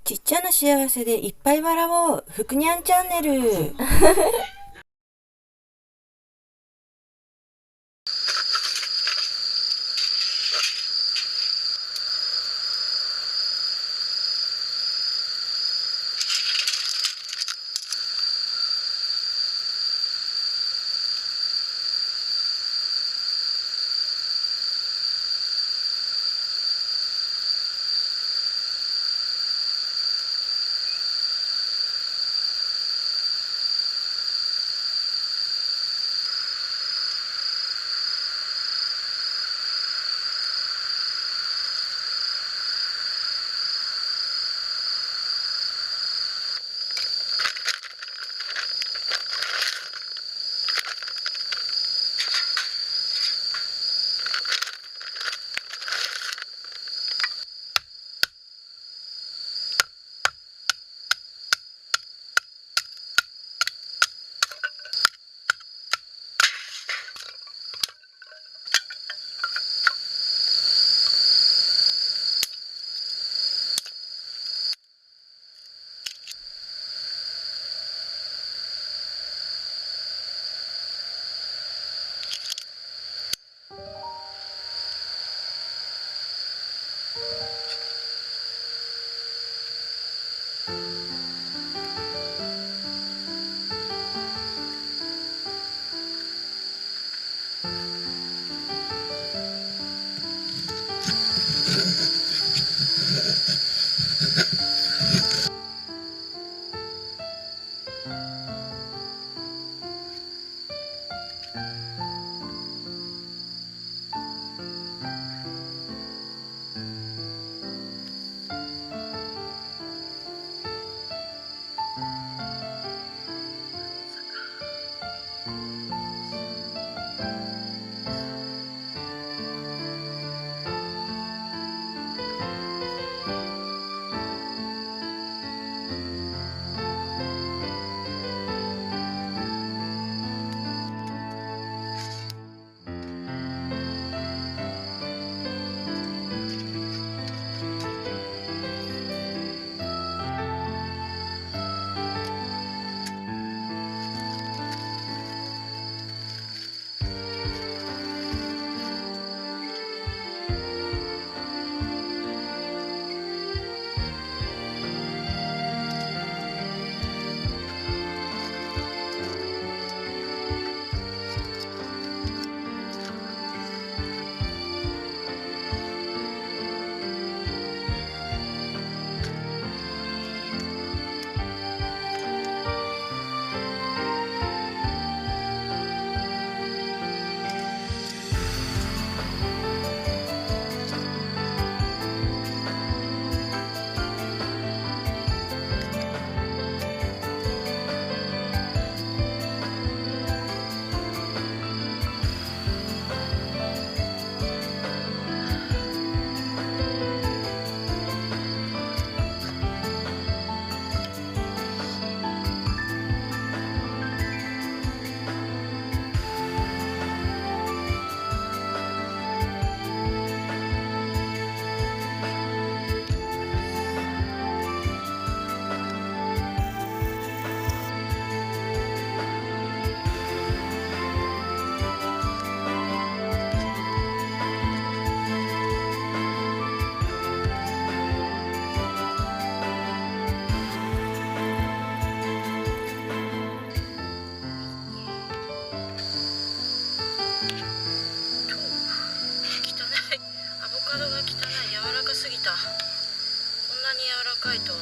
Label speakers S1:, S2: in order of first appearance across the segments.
S1: ちっちゃな幸せでいっぱい笑おう。ふくにゃんチャンネル。
S2: アボカドが汚い、柔らかすぎた。こんなに柔らかいとは。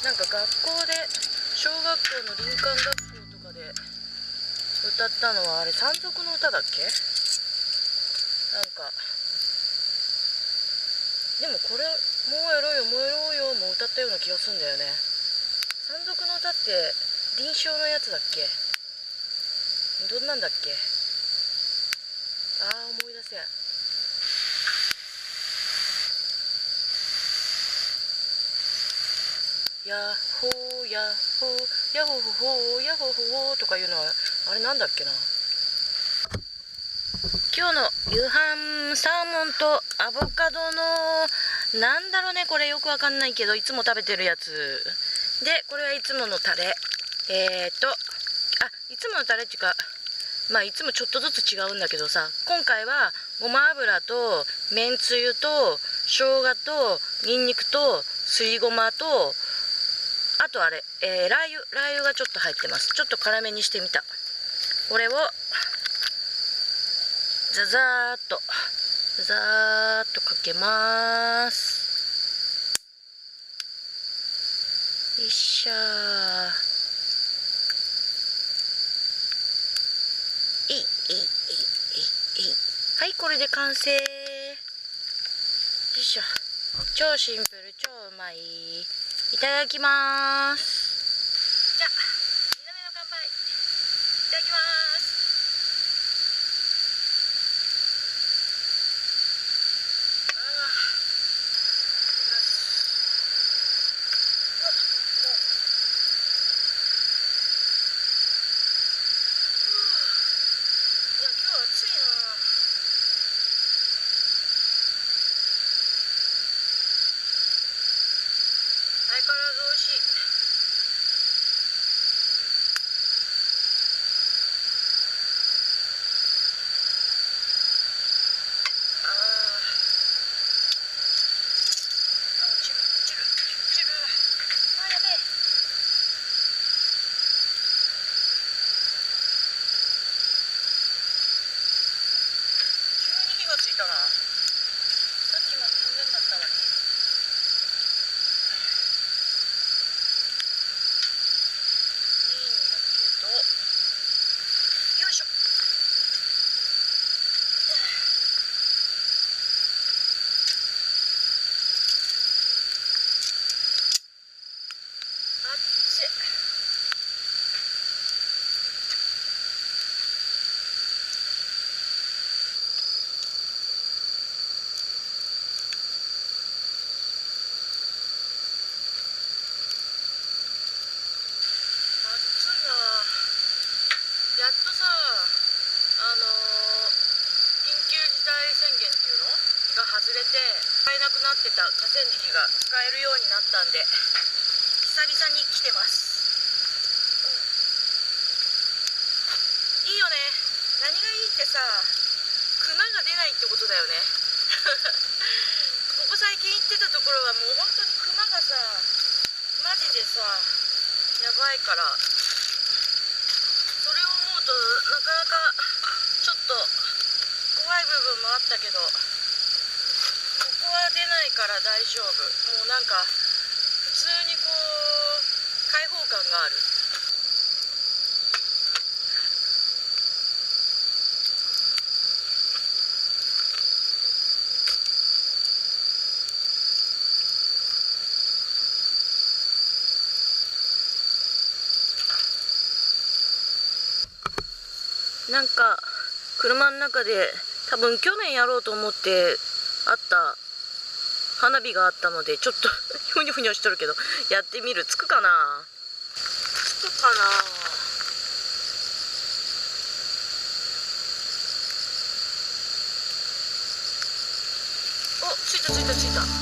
S2: なんか学校で小学校の林間学校とかで歌ったのはあれ山賊の歌だっけ？なんかでもこれもうやろうよもうやろうよも歌ったような気がするんだよね。山賊の歌って臨床のやつだっけ？どんなんだっけ？思い出せん。ヤッホーヤッホーヤホホホーヤホホホーとかいうのはあれなんだっけな。今日の夕飯サーモンとアボカドのなんだろうね、これよくわかんないけどいつも食べてるやつで、これはいつものタレ、いつものタレっていうか、まあいつもちょっとずつ違うんだけどさ、今回はごま油とめんつゆと生姜とニンニクとすりごまと、あとあれ、ラー油がちょっと入ってます。ちょっと辛めにしてみた。これをザザーっとかけます。よいしょー。はい、これで完成。よいしょ。超シンプル、超うまい。いただきます。じゃあ、2度目の乾杯。いただきます。いや、今日暑いな。相変わらず美味しい。落ちる。やべえ。急に火がついたな。さっきまで全然だったのに。いいんだけど。よいしょ。あっち。暑いな。やっとさ、緊急事態宣言っていうのが外れて、使えなくなってた河川敷が使えるようになったんで、久々に来てます。いいよね。何がいいってさ、クマが出ないってことだよね。ここ最近行ってたところはもう本当にクマがさ、マジでさ、やばいから、それを思うとなかなかちょっと怖い部分もあったけど、ここは出ないから大丈夫。もうなんか普通にこう開放感がある。なんか車の中で多分去年やろうと思ってあった花火があったので、ちょっとふにょふにょしとるけどやってみる。つくかな。お、ついた。